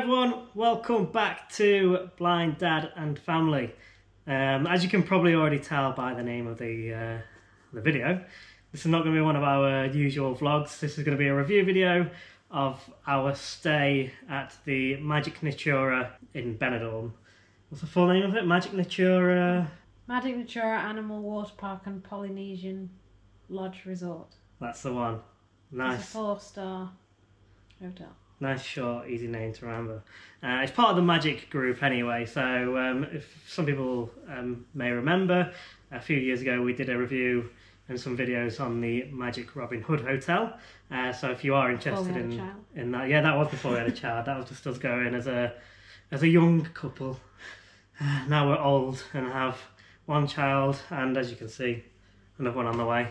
everyone, welcome back to Blind Dad and Family. As you can probably already tell by the name of the video, this is not going to be one of our usual vlogs. This is going to be a review video of our stay at the Magic Natura in Benidorm. What's the full name of it? Magic Natura Animal Water Park and Polynesian Lodge Resort. That's the one. Nice. It's a 4-star hotel. Nice, short, easy name to remember. It's part of the Magic group anyway, so if some people may remember, a few years ago we did a review and some videos on the Magic Robin Hood Hotel. So if you are interested in that, yeah, that was before we had a child. That was just us going as a young couple. Now we're old and have one child, and as you can see, another one on the way.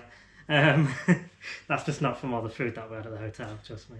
That's just not from all the food that we had at the hotel, trust me.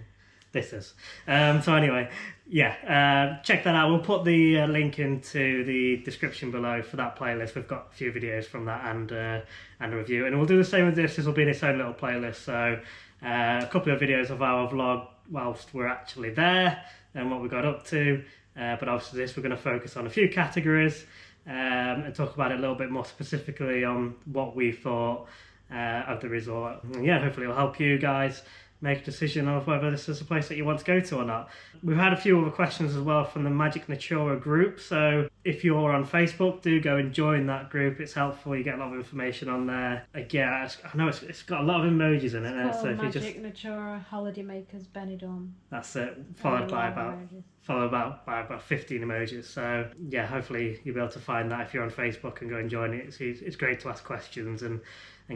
This is. So anyway, yeah, check that out. We'll put the link into the description below for that playlist. We've got a few videos from that and a review. And we'll do the same with this. This will be in its own little playlist. So a couple of videos of our vlog whilst we're actually there and what we got up to. But obviously this, we're going to focus on a few categories and talk about it a little bit more specifically on what we thought of the resort. And yeah, hopefully it'll help you guys make a decision of whether this is a place that you want to go to or not. We've had a few other questions as well from the Magic Natura group, so if you're on Facebook, do go and join that group. It's helpful, you get a lot of information on there. Again, I know it's got a lot of emojis in it. So if Magic you just Natura Holidaymakers Benidorm. That's it, followed by about 15 emojis. So yeah, hopefully you'll be able to find that if you're on Facebook and go and join it. It's great to ask questions and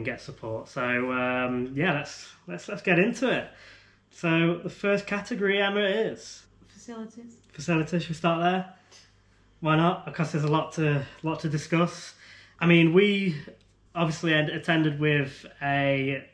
get support. So yeah, let's get into it. So the first category, Emma, is facilities. Should we start there? Why not? Because there's a lot to discuss. I mean, we obviously attended with a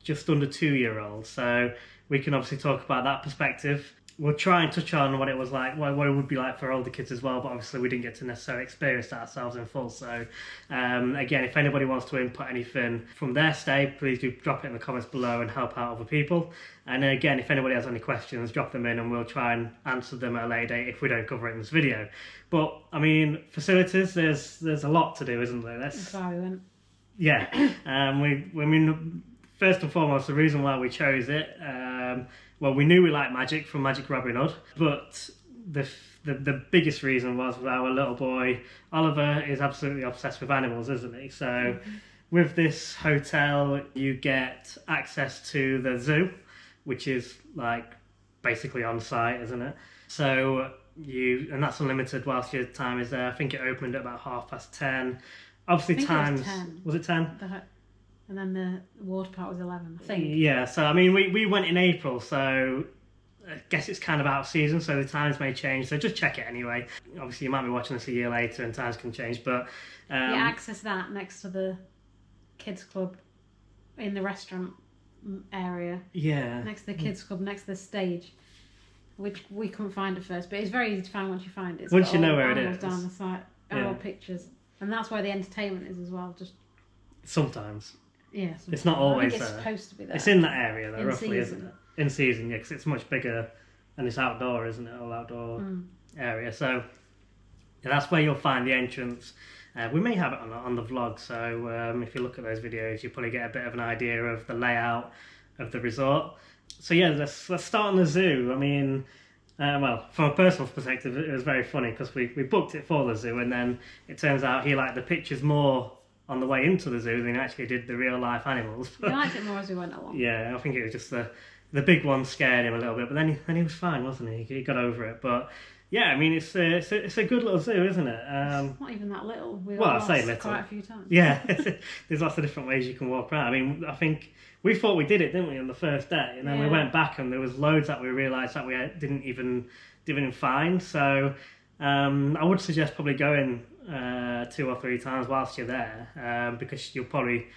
just under 2-year-old, so we can obviously talk about that perspective. We'll try and touch on what it was like, what it would be like for older kids as well, but obviously we didn't get to necessarily experience that ourselves in full. So again, if anybody wants to input anything from their stay, please do drop it in the comments below and help out other people. And again, if anybody has any questions, drop them in and we'll try and answer them at a later date if we don't cover it in this video. But I mean, facilities, there's a lot to do, isn't there? That's why we went. Yeah, first and foremost, the reason why we chose it, well, we knew we liked Magic from Magic Robin Hood, but the biggest reason was our little boy Oliver is absolutely obsessed with animals, isn't he? So with this hotel, you get access to the zoo, which is like basically on site, isn't it? So and that's unlimited whilst your time is there. I think it opened at about 10:30. Obviously, times was it 10? And then the water park was 11, I think. Yeah, so I mean, we went in April, so I guess it's kind of out of season, so the times may change, so just check it anyway. Obviously, you might be watching this a year later and times can change, but... you access that next to the kids club in the restaurant area. Yeah. Next to the kids club, next to the stage, which we couldn't find at first, but it's very easy to find once you find it. Once you know where it is. Down the side, all pictures. And that's where the entertainment is as well, just... Sometimes. Yeah, it's not always it's there. Supposed to be there. It's in that area though, in roughly, season. Isn't it? In season, yeah, because it's much bigger and it's outdoor, isn't it? All outdoor area. So yeah, that's where you'll find the entrance. We may have it on the vlog, so if you look at those videos, you'll probably get a bit of an idea of the layout of the resort. So yeah, let's start on the zoo. I mean, well, from a personal perspective, it was very funny because we booked it for the zoo, and then it turns out he liked the pictures more on the way into the zoo than he actually did the real life animals. He liked it more as we went along. Yeah, I think it was just the big one scared him a little bit, but then he was fine, wasn't he? He got over it. But yeah, I mean, it's a good little zoo, isn't it? It's not even that little. I say little. Quite a few times. Yeah, there's lots of different ways you can walk around. I mean, I think we thought we did it, didn't we, on the first day? And then we went back and there was loads that we realised that we didn't even find. So I would suggest probably going 2 or 3 times whilst you're there, because you'll probably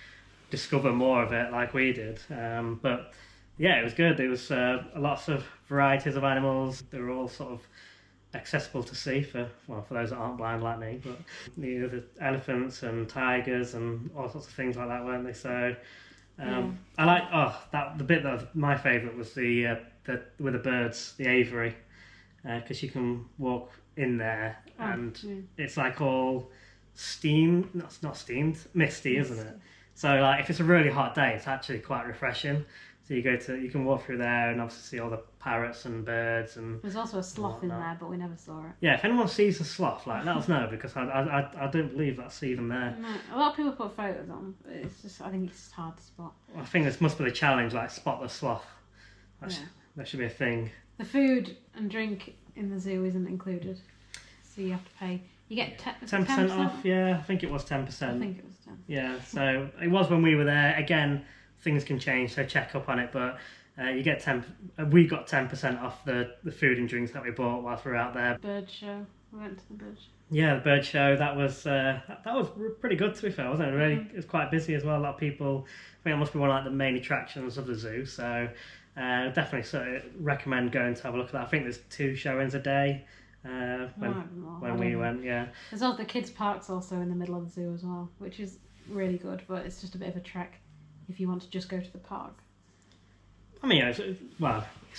discover more of it like we did. But yeah, it was good. There was lots of varieties of animals. They were all sort of accessible to see for those that aren't blind like me. But the elephants and tigers and all sorts of things like that, weren't they? So I like the bit that was my favourite was the with the birds, the aviary. because you can walk in there, and yeah. it's like all steam, not steamed, misty, isn't it? So like if it's a really hot day, it's actually quite refreshing. So you can walk through there and obviously see all the parrots and birds and. There's also a sloth in there, but we never saw it. Yeah, if anyone sees a sloth, like let us know, because I don't believe that's even there. No, a lot of people put photos on, but it's just, I think it's just hard to spot. I think this must be the challenge, like spot the sloth. That should be a thing. The food and drink in the zoo isn't included, so you have to pay. You get 10% off. Yeah, I think it was 10%. I think it was 10. Yeah, so it was when we were there. Again, things can change, so check up on it. But you get we got 10% off the food and drinks that we bought whilst we were out there. Bird show. We went to the bird show. Yeah, the bird show. That was pretty good, to be fair, wasn't it? Really, it was quite busy as well. A lot of people. I think it must be one of like the main attractions of the zoo. So definitely sort of recommend going to have a look at that. I think there's 2 showings a day. When we went, yeah. There's also the kids' park's also in the middle of the zoo as well, which is really good, but it's just a bit of a trek if you want to just go to the park. I mean, it's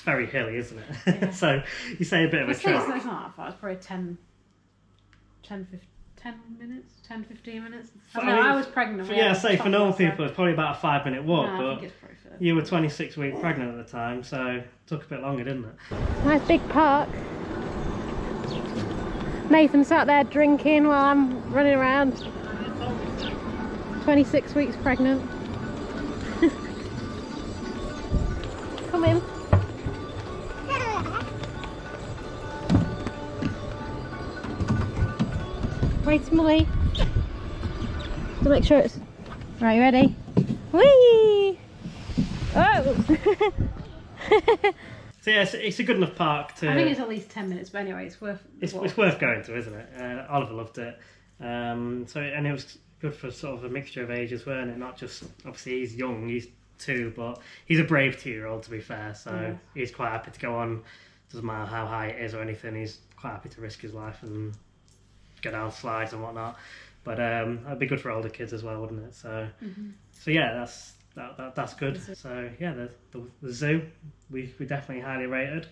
very hilly, isn't it? Yeah. So you say a bit of a trek. It's not that far. It's probably 10 minutes, 10-15 minutes. I was pregnant. Yeah, say for normal people, it's probably about a 5-minute walk, I but think it's probably fair. You were 26 weeks pregnant at the time, so it took a bit longer, didn't it? Nice big park. Nathan sat there drinking while I'm running around. 26 weeks pregnant. Come in. Wait, Molly. To make sure it's right. You ready? Whee! Oh! So yeah, it's a good enough park to. I think it's at least 10 minutes, but anyway, it's worth. It's worth going to, isn't it? Oliver loved it. And it was good for sort of a mixture of ages, weren't it? Not just obviously he's young, he's 2, but he's a brave 2-year-old, to be fair. So he's quite happy to go on. Doesn't matter how high it is or anything. He's quite happy to risk his life and go down slides and whatnot. But that'd be good for older kids as well, wouldn't it? So so yeah, that's good. So yeah, the zoo we definitely highly rated.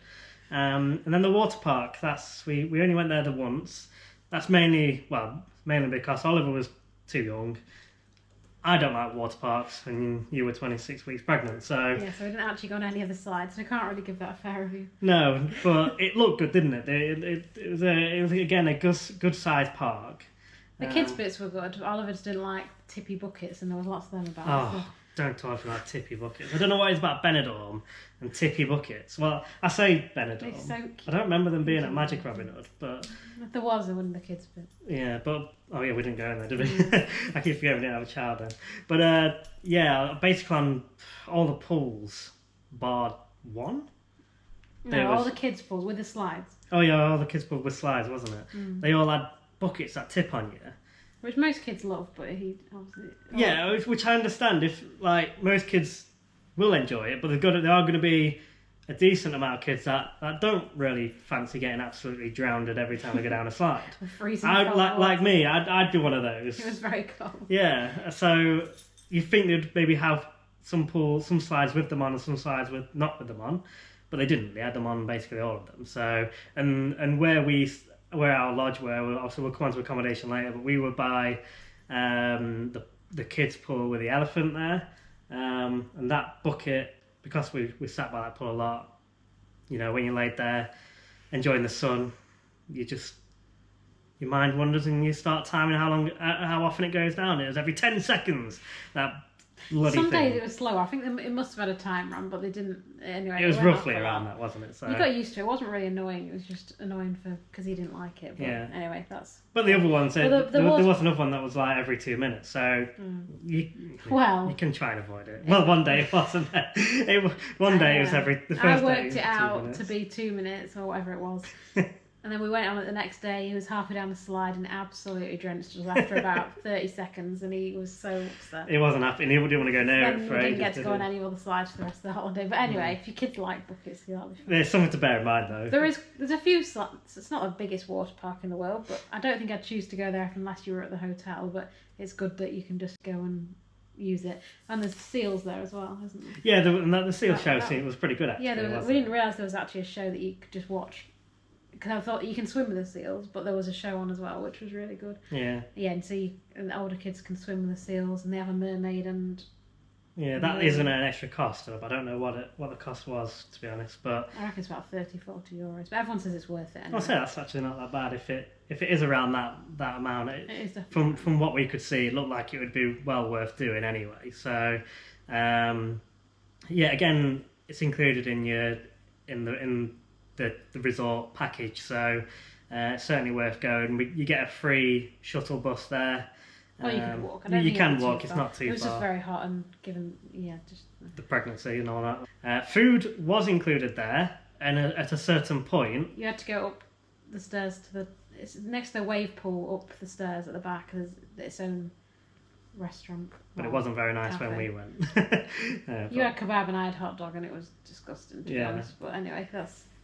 And then the water park, we only went there the once. That's mainly because Oliver was too young. I don't like water parks, and you were 26 weeks pregnant, so... Yeah, so we didn't actually go on any of the slides, so I can't really give that a fair review. No, but it looked good, didn't it? It was again, a good-sized park. The kids' bits were good. Oliver just didn't like tippy buckets, and there was lots of them about. Oh, don't talk about tippy buckets. I don't know what it's about Benidorm and tippy buckets. Well, I say Benidorm. So I don't remember them being at Magic Robin Hood, but... If there was, there wouldn't the kids' bit. Yeah, but... Oh yeah, we didn't go in there, did we? I keep forgetting we didn't have a child then. But yeah, basically on all the pools, bar 1? No, all the kids' pools with the slides. Oh yeah, all the kids' pools with slides, wasn't it? They all had buckets that tip on you. Which most kids love, but he obviously... Yeah, which I understand. If like most kids will enjoy it, but there are going to be a decent amount of kids that don't really fancy getting absolutely drowned every time they go down a slide. Freezing cold. Like me, I'd do one of those. It was very cold. Yeah, so you think they'd maybe have some slides with them on and some slides not with them on, but they didn't. They had them on basically all of them. So and where our lodge were, also we'll come on to accommodation later, but we were by the kids' pool with the elephant there, and that bucket, because we sat by that pool a lot, you know, when you laid there enjoying the sun, your mind wanders and you start timing how often it goes down. It was every 10 seconds, that bloody Some thing. days it was slower. I think it must have had a time run, but they didn't. Anyway, it was roughly around that, wasn't it? So you got used to it. It wasn't really annoying. It was just annoying because he didn't like it. But yeah. Anyway, that's. But the other one said there was another one that was like every 2 minutes. So you can try and avoid it. Well, one day it wasn't. One day it was every. The first I worked day it out 2 minutes. to be 2 minutes or whatever it was. And then we went on it the next day. He was halfway down the slide and absolutely drenched us after about 30 seconds, and he was so upset. He wasn't happy, and he didn't want to go near it Then for we ages. didn't get to go on any other slides for the rest of the holiday. But anyway, if your kids like buckets, that'll be fun. There's something to bear in mind, though. There's a few slides. It's not the biggest water park in the world, but I don't think I'd choose to go there unless you were at the hotel. But it's good that you can just go and use it. And there's seals there as well, isn't there? Yeah, the seal show scene was pretty good, actually. Yeah, we didn't realise there was actually a show that you could just watch because I thought you can swim with the seals, but there was a show on as well, which was really good. Yeah. Yeah, and and the older kids can swim with the seals, and they have a mermaid and. Yeah, that isn't an extra cost. I don't know what the cost was, to be honest, but I reckon it's about 30-40 euros. But everyone says it's worth it. Anyway. I'll say that's actually not that bad. If it is around that amount, it is from what we could see, it looked like it would be well worth doing anyway. So, yeah, again, it's included in the resort package, so it's certainly worth going. You get a free shuttle bus there. Well, you can walk. You can walk. It's not too far. It was just very hot and just the pregnancy and all that. Food was included there, and at a certain point, you had to go up the stairs to it's next to the wave pool. Up the stairs at the back, there's its own restaurant. But it wasn't very nice cafe. when we went. You had kebab and I had hot dog, and it was disgusting to be honest. But anyway,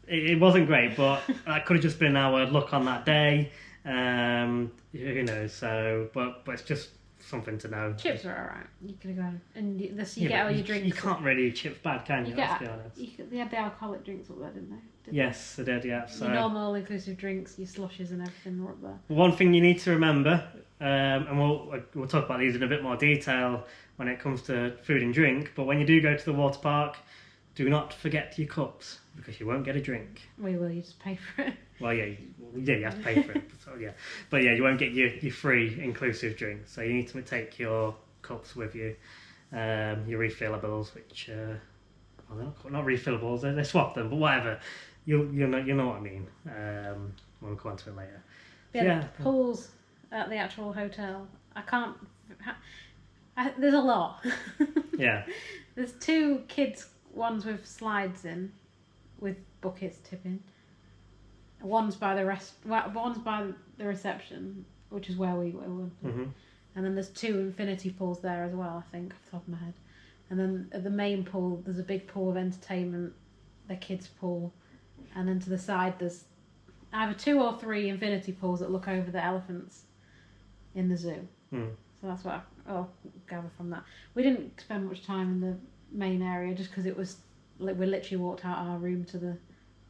it wasn't great, but that could have just been our luck on that day. Who knows? So, but it's just something to know. Chips are alright. You could go and you get all your drinks. You can't really eat chips bad, can you? Let's be honest. They had the alcoholic drinks up there, didn't they? Yes, they did. Yeah. So your normal all-inclusive drinks, your slushes and everything were up there. One thing you need to remember, and we'll talk about these in a bit more detail when it comes to food and drink. But when you do go to the water park, do not forget your cups because you won't get a drink. We will. You just pay for it. Well, yeah, you have to pay for it. So, yeah, but yeah, you won't get your free inclusive drink. So you need to take your cups with you, your refillables, which well, they're not refillables. They swap them, but whatever. You know what I mean. We'll go on to it later. Yeah, the pools at the actual hotel. I can't. There's a lot. Yeah. There's 2 kids ones with slides in, with buckets tipping. One's by the reception, which is where we were. Mm-hmm. And then there's 2 infinity pools there as well, I think, off the top of my head. And then at the main pool, there's a big pool of entertainment, the kids' pool. And then to the side, there's either 2 or 3 infinity pools that look over the elephants in the zoo. Mm. So that's what I'll gather from that. We didn't spend much time in the main area just because it was, we literally walked out our room to the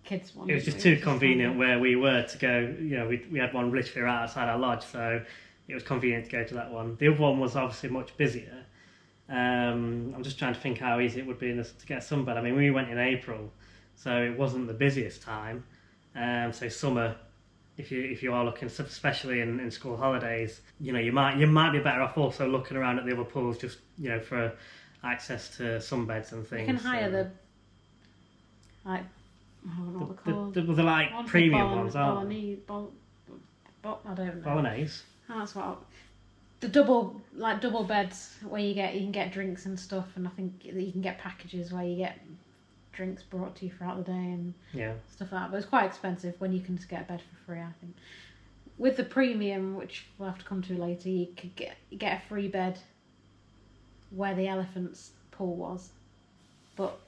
kids one. It was just too convenient where we were to go. You know, we had one literally right outside our lodge, so it was convenient to go to that one. The other one was obviously much busier. I'm just trying to think how easy it would be to get sunbed. I mean, we went in April, so it wasn't the busiest time. So summer, if you are looking, especially in school holidays, you know, you might be better off also looking around at the other pools, just for access to sunbeds and things. You can hire I don't know what they're called. The like premium ones, aren't they? I don't know. Bolognese. That's what. The double beds where you can get drinks and stuff, and I think that you can get packages where you get drinks brought to you throughout the day and stuff like that. But it's quite expensive when you can just get a bed for free, I think. With the premium, which we'll have to come to later, you could get a free bed where the elephant's pool was, but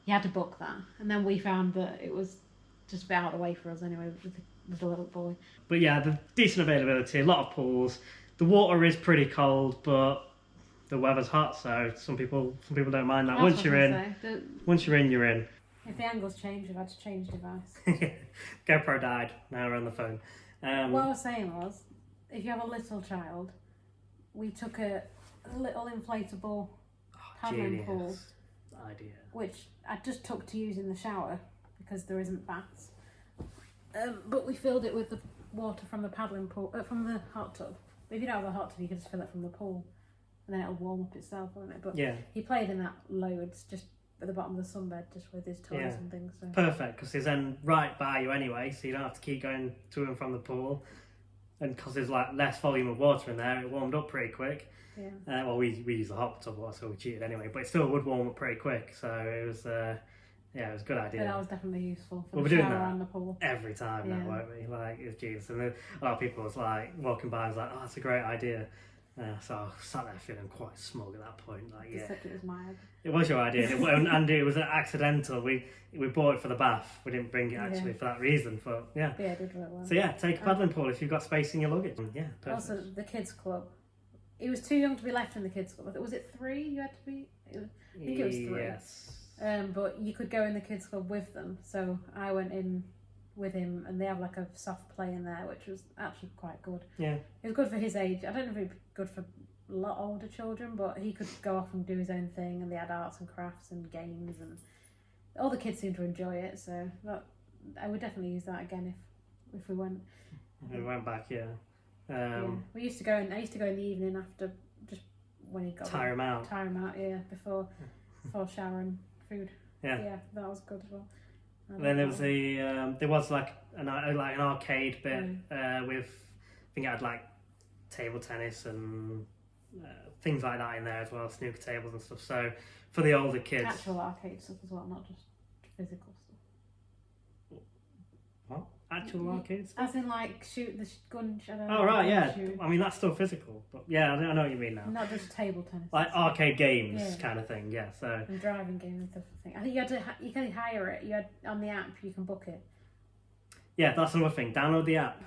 you had to book that. And then we found that it was just a bit out of the way for us anyway with the little boy. But yeah, the decent availability, a lot of pools. The water is pretty cold, but the weather's hot, so some people don't mind that. Once you're in, you're in. If the angles change, we've had to change device. GoPro died. Now we're on the phone. What I was saying was, if you have a little child, we took a little inflatable paddling pool idea, which I just took to use in the shower because there isn't baths. But we filled it with the water from the paddling pool, from the hot tub. But if you don't have a hot tub, you can just fill it from the pool, and then it'll warm up itself, won't it? But yeah, he played in that loads, just at the bottom of the sunbed, just with his toys and things. So. Perfect, because he's then right by you anyway, so you don't have to keep going to and from the pool. And because there's like less volume of water in there, it warmed up pretty quick. Yeah. Well, we use the hot tub, so we cheated anyway, but it still would warm up pretty quick. So it was, it was a good idea. But that was definitely useful for the shower doing that and the pool. Every time now, won't we? Like, it's Jesus. And then a lot of people was like walking by and was like, "Oh, that's a great idea." So I sat there feeling quite smug at that point. Like, Except it was my idea. It was your idea, and it was accidental. We bought it for the bath. We didn't bring it actually for that reason. But yeah, it did work well. So take a paddling pool if you've got space in your luggage. Yeah, perfect. Also, the kids club. He was too young to be left in the kids club. Was it 3? You had to be. I think it was 3. Yes. But you could go in the kids club with them. So I went in with him, and they have like a soft play in there, which was actually quite good. Yeah. It was good for his age. I don't know if it'd be good for a lot older children, but he could go off and do his own thing, and they had arts and crafts and games, and all the kids seemed to enjoy it. So I would definitely use that again if we went. We went back, yeah. We used to go in. I used to go in the evening after, just when he got tire him out, yeah, before shower and food. Yeah, that was good as well. Then there was there was like an arcade bit with, I think it had like table tennis and things like that in there as well, snooker tables and stuff. So for the older kids, actual arcade stuff as well, not just physical stuff. What? Actual arcades? As in like shoot the gun. Oh right, yeah. Shoot. I mean that's still physical, but yeah, I know what you mean now. Not just table tennis. Like arcade games kind of thing, yeah. So and driving games and stuff. I think you can hire it. You had on the app, you can book it. Yeah, that's another thing. Download the app.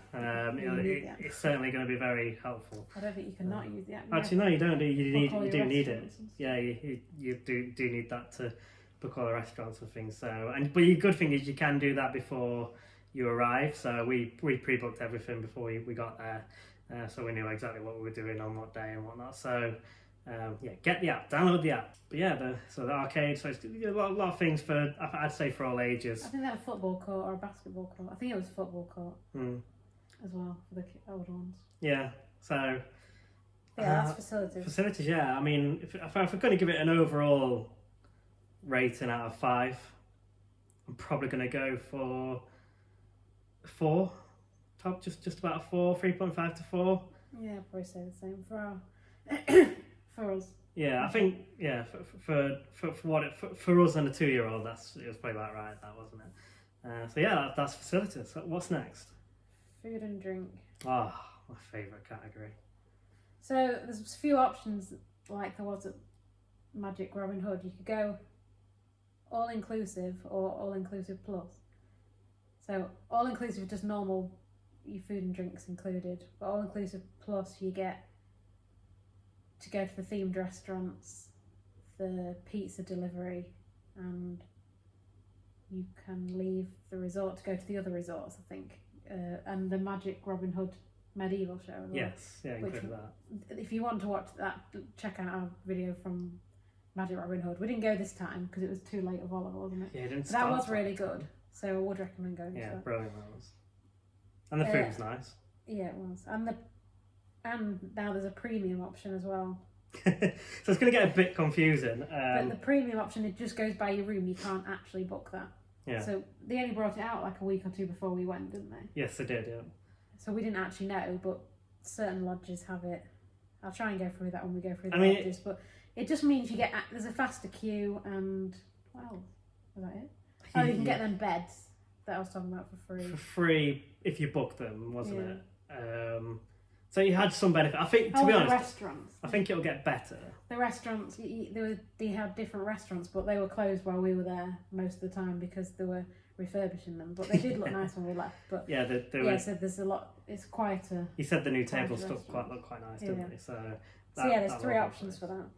It's certainly going to be very helpful. I don't think you can not use the app. Actually, no, you don't. You do need it. Yeah, you do need that to book all the restaurants and things. So, but the good thing is you can do that before you arrive. So we pre-booked everything before we got there, so we knew exactly what we were doing on what day and whatnot. So get the app, download the app. But yeah, the arcade. So it's a lot of things for, I'd say, for all ages. I think they had a football court or a basketball court. I think it was a football court as well for the older ones. Yeah. So that's facilities. Facilities, yeah. I mean, if we're going to give it an overall rating out of 5, I'm probably going to go for 4. Top, just about a 4, 3.5 to 4. Yeah, I'd probably say the same for for us. Yeah, I think for us and a 2-year-old, it was probably about right. That wasn't it. So yeah, that's facilities. So what's next? Food and drink. Oh, my favourite category. So there's a few options like there was at Magic Robin Hood. You could go all inclusive or all inclusive plus. So all inclusive, just normal, your food and drinks included. But all inclusive plus, you get to go to the themed restaurants, the pizza delivery, and you can leave the resort to go to the other resorts, I think, and the Magic Robin Hood medieval show as well. Yes, yeah, included that. If you want to watch that, check out our video from Magic Robin Hood. We didn't go this time because it was too late of Oliver, wasn't it? Yeah, it didn't. That was really good, so I would recommend going. Yeah, to that. brilliant that was. And the food was nice. Yeah, it was, and now there's a premium option as well. So it's going to get a bit confusing. But the premium option, it just goes by your room. You can't actually book that. Yeah. So they only brought it out like a week or 2 before we went, didn't they? Yes, they did, yeah. So we didn't actually know, but certain lodges have it. I'll try and go through that when we go through the lodges. But it just means you get, there's a faster queue and, well, is that it? Oh, you can get them beds that I was talking about for free. For free if you book them, wasn't it? So you had some benefit. I think, to be honest, restaurants. I think it'll get better. The restaurants, they had different restaurants, but they were closed while we were there most of the time because they were refurbishing them. But they did look nice when we left. But yeah, so there's a lot. It's quieter. You said the new table stuff looked quite nice, didn't they? So there's 3 options for that.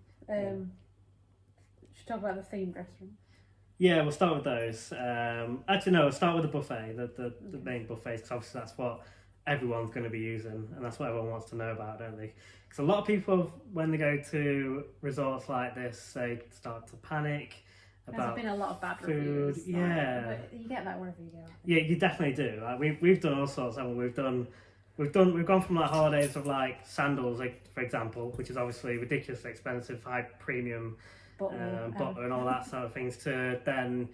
Should we talk about the themed restaurant? Yeah, we'll start with those. Actually, no, we'll start with the buffet, the main buffets, because obviously that's what everyone's going to be using, and that's what everyone wants to know about, don't they? Because a lot of people, when they go to resorts like this, they start to panic about There's been a lot of bad food. Reviews. Yeah, but you get that wherever you go. Yeah, you definitely do. Like we've done all sorts. I mean, we've gone from like holidays of like sandals, like for example, which is obviously ridiculously expensive, high premium butter and all that sort of things, to then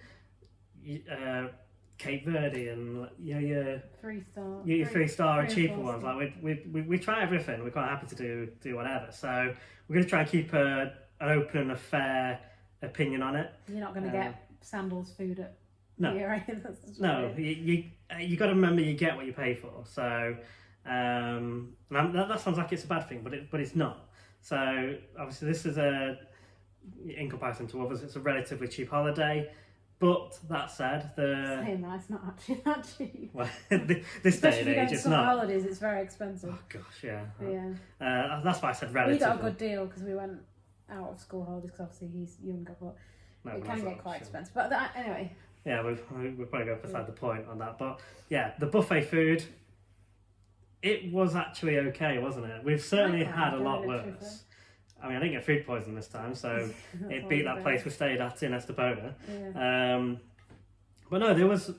Cape Verde and your 3-star and cheaper ones. Like we try everything. We're quite happy to do whatever. So we're going to try and keep an open and a fair opinion on it. You're not going to get sandals food at right? No, you got to remember you get what you pay for. So that sounds like it's a bad thing, but it's not. So obviously this is in comparison to others, it's a relatively cheap holiday. But that said, saying that, it's not actually that cheap. Well, this day and age, it's not. Holidays, it's very expensive. Oh gosh, yeah. That's why I said relatively. We got a good deal because we went out of school holidays, because obviously he's younger, but it can get quite expensive. But anyway. Yeah, we'll probably go beside the point on that. But yeah, the buffet food, it was actually okay, wasn't it? We've certainly had a lot worse. I mean, I didn't get food poisoning this time, so it beat that place we stayed at in Estepona. Yeah. But no, there was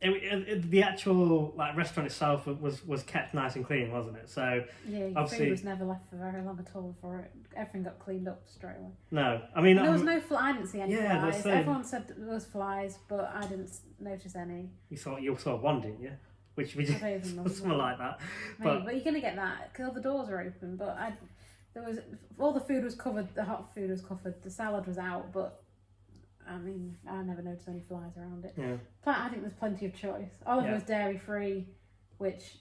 the actual like restaurant itself was kept nice and clean, wasn't it? So yeah, obviously food was never left for very long at all before it. Everything got cleaned up straight away. No, I mean there was no I didn't see any flies. Saying, everyone said there was flies, but I didn't notice any. You saw one, didn't you? Which we did something like that. But you're gonna get that because all the doors are open. But there was all the food was covered. The hot food was covered. The salad was out, but. I mean, I never noticed any flies around it. Yeah. I think there's plenty of choice. Oliver was dairy free, which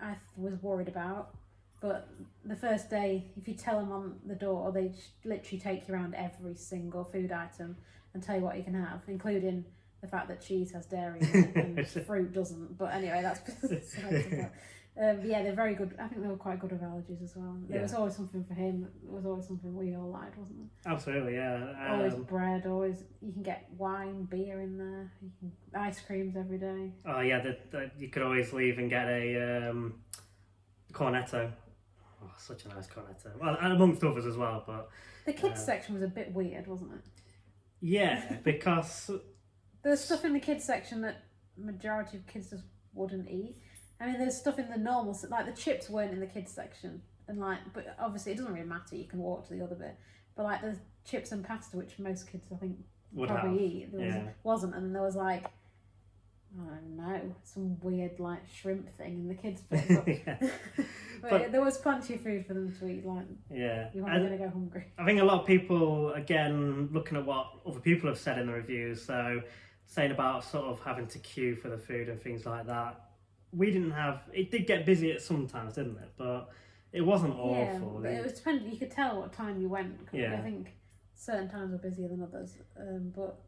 I was worried about. But the first day, if you tell them on the door, they literally take you around every single food item and tell you what you can have, including the fact that cheese has dairy in it and fruit doesn't. But anyway, that's yeah, they're very good. I think they were quite good with allergies as well. There was always something for him. There was always something we all liked, wasn't there? Absolutely, yeah. Always bread. Always you can get wine, beer in there. You can ice creams every day. Oh yeah, you could always leave and get a cornetto. Oh, such a nice cornetto. Well, and amongst others as well, but the kids section was a bit weird, wasn't it? Yeah, because there was stuff in the kids section that majority of kids just wouldn't eat. I mean, there's stuff in the normal, like the chips weren't in the kids section, and but obviously it doesn't really matter. You can walk to the other bit, but like the chips and pasta, which most kids I think would probably eat, wasn't, and there was like I don't know, some weird like shrimp thing in the kids bit. But there was plenty of food for them to eat. Like you weren't going to go hungry. I think a lot of people, again, looking at what other people have said in the reviews, so saying about sort of having to queue for the food and things like that. We didn't have. It did get busy at some times, didn't it? But it wasn't awful. But it was dependent. You could tell what time you went. I think certain times were busier than others. But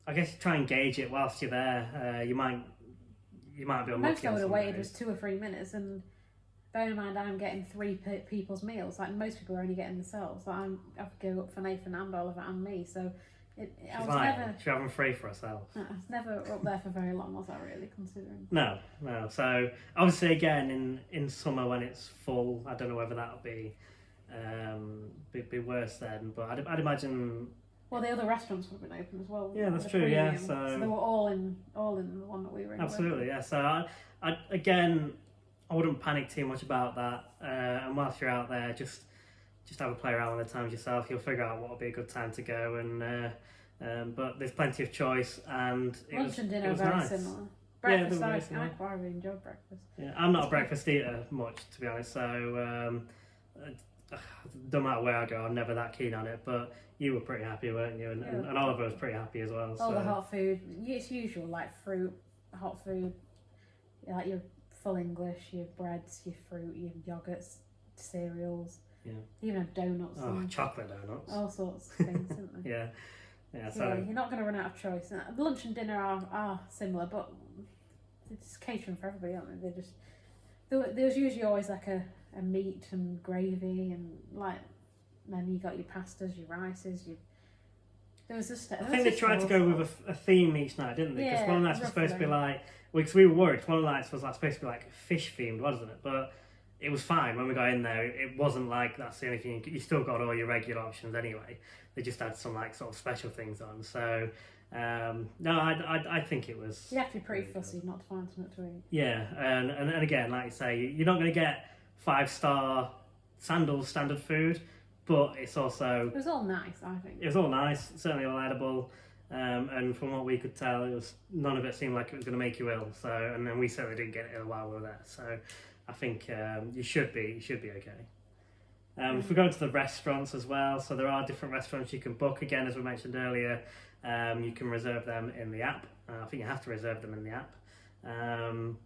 I guess you try and gauge it whilst you're there. You might be unlucky. Most I would have waited was 2 or 3 minutes, and bear in mind I'm getting 3 people's meals. Like most people are only getting themselves. Like I have to go up for Nathan and Oliver and me. So. She's having free for herself. I was never up there for very long, was I really, considering? No. So, obviously, again, in summer when it's full, I don't know whether that'll be worse then, but I'd imagine... Well, the other restaurants would have been open as well. Yeah, that's true, yeah. So they were all in the one that we were in. Absolutely, yeah. So, I wouldn't panic too much about that. And whilst you're out there, just have a play around with the times yourself. You'll figure out what will be a good time to go, and but there's plenty of choice, and lunch and dinner was very nice. Similar. Breakfast, I quite really enjoyed breakfast. Yeah, I'm not a breakfast eater much, to be honest. So no matter where I go, I'm never that keen on it. But you were pretty happy, weren't you? And Oliver was pretty happy as well. All the hot food, it's usual, like fruit, hot food, like your full English, your breads, your fruit, your yogurts, cereals. Yeah. Even have donuts. Oh, chocolate donuts. All sorts of things, isn't there? Yeah. So you're not going to run out of choice. Lunch and dinner are similar, but it's catering for everybody, aren't they? There's usually always like a meat and gravy, and like then you got your pastas, your rices, There was just. I think they tried to go with a theme each night, didn't they? Because one of the nights was supposed to be like, because we were worried. One of the nights was like supposed to be like fish themed, wasn't it? But it was fine when we got in there. It wasn't like that's the only thing. You still got all your regular options anyway. They just had some like sort of special things on. So no, I think it was. You have to be pretty fussy not to find something to eat. Yeah, and again, like you say, you're not going to get 5-star Sandals standard food, but it's also. It was all nice, I think. It was all nice, certainly all edible. And from what we could tell, none of it seemed like it was going to make you ill. So, and then we certainly didn't get ill while we were there. So, I think you should be okay. If we go into the restaurants as well, so there are different restaurants you can book. Again, as we mentioned earlier, you can reserve them in the app. I think you have to reserve them in the app. And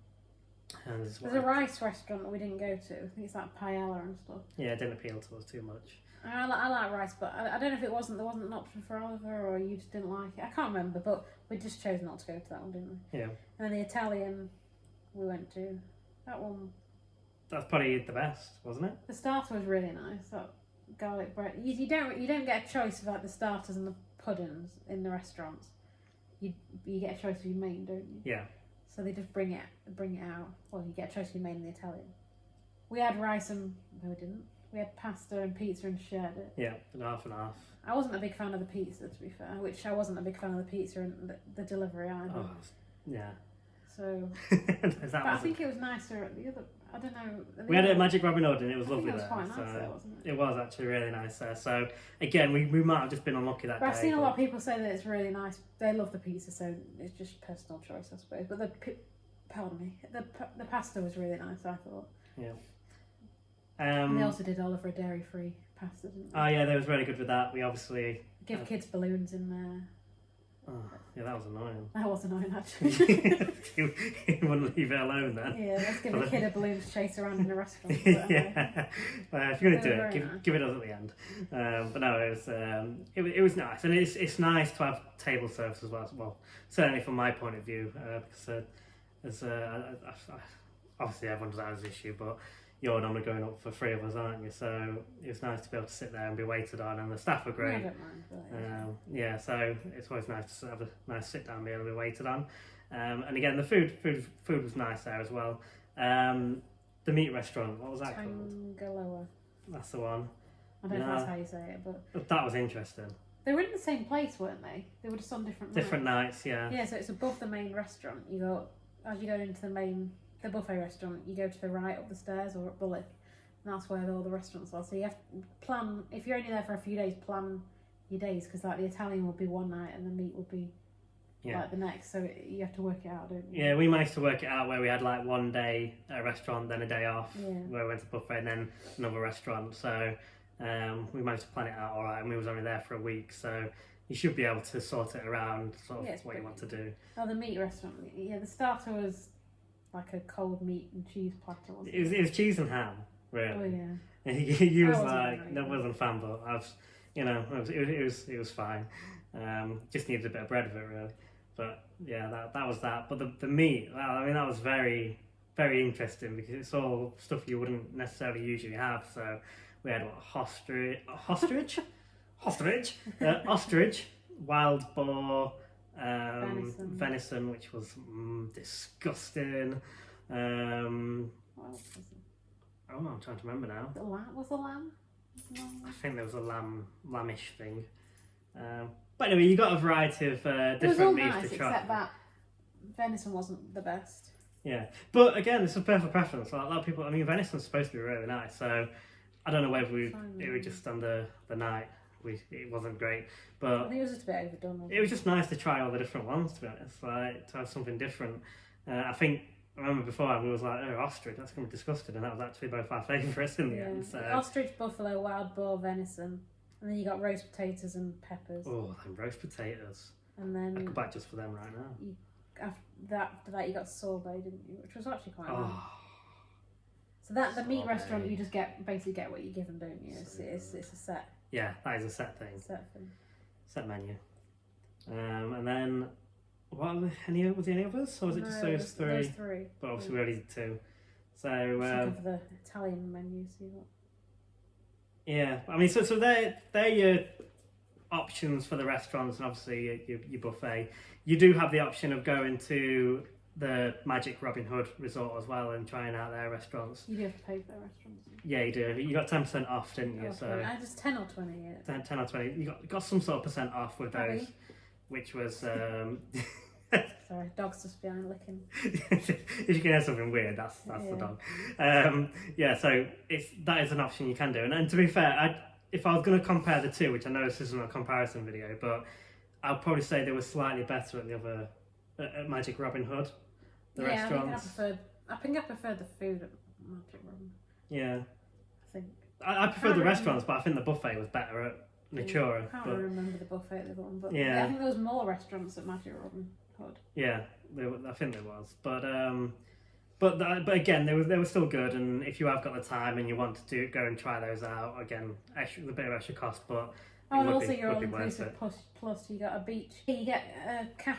there's a rice restaurant that we didn't go to. I think it's like paella and stuff. Yeah, it didn't appeal to us too much. I like rice, but I don't know if there wasn't an option for Oliver, or you just didn't like it. I can't remember, but we just chose not to go to that one, didn't we? Yeah. And the Italian we went to, that one. That's probably the best, wasn't it? The starter was really nice. That garlic bread. You don't get a choice of like the starters and the puddings in the restaurants. you get a choice of your main, don't you? Yeah. So they just bring it out. Well, you get a choice of your main in the Italian. We had rice and no, we didn't. We had pasta and pizza and shared it. Yeah, and half and half. I wasn't a big fan of the pizza, to be fair. Which I wasn't a big fan of the pizza and the delivery either. Oh, yeah. So, but I think it was nicer at the other. I don't know. We had it at Magic Robin Hood and it was lovely it was there. quite nice so there, wasn't it? It was actually really nice there. So again, we might have just been unlucky that but day. I've seen a lot of people say that it's really nice. They love the pizza, so it's just personal choice, I suppose. But the pasta was really nice, I thought. Yeah. And they also did Oliver a dairy-free pasta, didn't they? Oh yeah, they was really good with that. We obviously give kids balloons in there. Oh, yeah, that was annoying. That was annoying, actually. You wouldn't leave it alone then. Yeah, let's give a kid a balloon to chase around in a restaurant. Yeah, if you're going to do it, give it us at the end. But no, it was nice, and it's nice to have table service as well. Well, certainly from my point of view, because obviously everyone does that as an issue, but you're normally going up for 3 of us, aren't you? So it was nice to be able to sit there and be waited on, and the staff were great. I don't mind. Yeah, so it's always nice to have a nice sit down meal and be waited on. And again, the food was nice there as well. The meat restaurant, what was that called? Tangaloa. That's the one. I don't know if that's how you say it, but that was interesting. They were in the same place, weren't they? They were just on different nights, yeah. Yeah, so it's above the main restaurant. As you go into the buffet restaurant, you go to the right up the stairs or up the lift, and that's where all the restaurants are. So you have to plan, if you're only there for a few days, plan your days, because like the Italian will be one night and the meat will be like the next, so you have to work it out, don't you? Yeah, we managed to work it out where we had like one day at a restaurant, then a day off, where we went to buffet, and then another restaurant. So we managed to plan it out all right, and we was only there for a week, so you should be able to sort it around sort of what you want to do. Oh, the meat restaurant, the starter was like a cold meat and cheese platter, wasn't it? It was cheese and ham, really. Oh yeah. You was like, that wasn't a fan, but it was fine. Just needed a bit of bread with it, really. But yeah, that was that. But the meat, I mean, that was very, very interesting, because it's all stuff you wouldn't necessarily usually have. So we had ostrich, wild boar, venison, which was disgusting. What else was it? Oh, I'm trying to remember now. Was the lamb? I think there was a lambish thing. But anyway, you got a variety of different meats to try. Except that venison wasn't the best. Yeah, but again, it's a personal preference. Like, a lot of people, I mean, venison's supposed to be really nice, so I don't know whether it was just on the night. It wasn't great, but I think it was just a bit overdone. It was just nice to try all the different ones, to be honest, like to have something different. I remember before we was like, oh, ostrich, that's going to be disgusting, and that was actually both our favourites in the end. So. Ostrich, buffalo, wild boar, venison, and then you got roast potatoes and peppers. Oh, them roast potatoes. And then I could buy just for them right now. After that, you got sorbet, didn't you? Which was actually quite nice. So the meat restaurant, you just basically get what you're given, don't you? It's a set. Yeah, that is a set thing. Set menu. And then, was there any others? Or was it just those three? Those three. But obviously we only did 2. So for the Italian menu, see what. Yeah, I mean, so they're your options for the restaurants, and obviously your buffet. You do have the option of going to the Magic Robin Hood Resort as well and trying out their restaurants. You do have to pay for their restaurants. Yeah, you do. You got 10% off, didn't you? So just 10 or 20. Yeah. 10 or 20. You got some sort of percent off with those, which was. Sorry, dog's just behind licking. If you can hear something weird, that's the dog. So that is an option you can do. And to be fair, if I was going to compare the two, which I know this isn't a comparison video, but I'll probably say they were slightly better at the other at Magic Robin Hood. The restaurants. I think I preferred the food at Magic Robin. Yeah. I think. I preferred the restaurants, but I think the buffet was better at Natura. I can't remember the buffet at the one, but I think there was more restaurants at Magic Robin Hood. Yeah, I think there was, but again, they were still good. And if you have got the time and you want to go and try those out, again, a bit of extra cost, but. And also you're all inclusive plus you got a beach. You get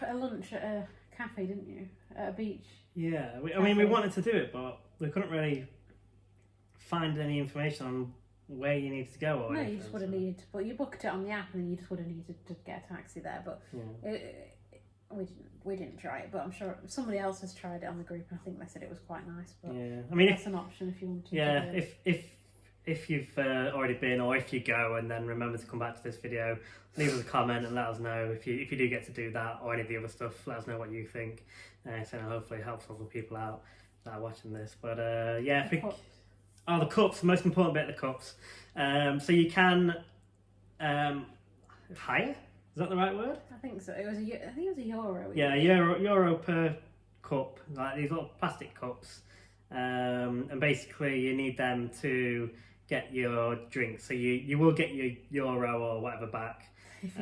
a lunch at a cafe, didn't you? At a beach. Yeah, we wanted to do it, but we couldn't really find any information on where you needed to go or anything. You just would have needed to, but you booked it on the app and then you just would have needed to get a taxi there. But we didn't try it, but I'm sure somebody else has tried it on the group, and I think they said it was quite nice. But yeah, I mean, that's an option if you want to. Yeah, if you've already been, or if you go and then remember to come back to this video, leave us a comment and let us know if you do get to do that or any of the other stuff. Let us know what you think. So hopefully it helps other people out that are watching this. But yeah, I think the cups, the most important bit of the cups. So you can hire. Is that the right word? I think so. I think it was a euro. Yeah, euro per cup, like these little plastic cups. And basically you need them to get your drink, so you will get your euro or whatever back if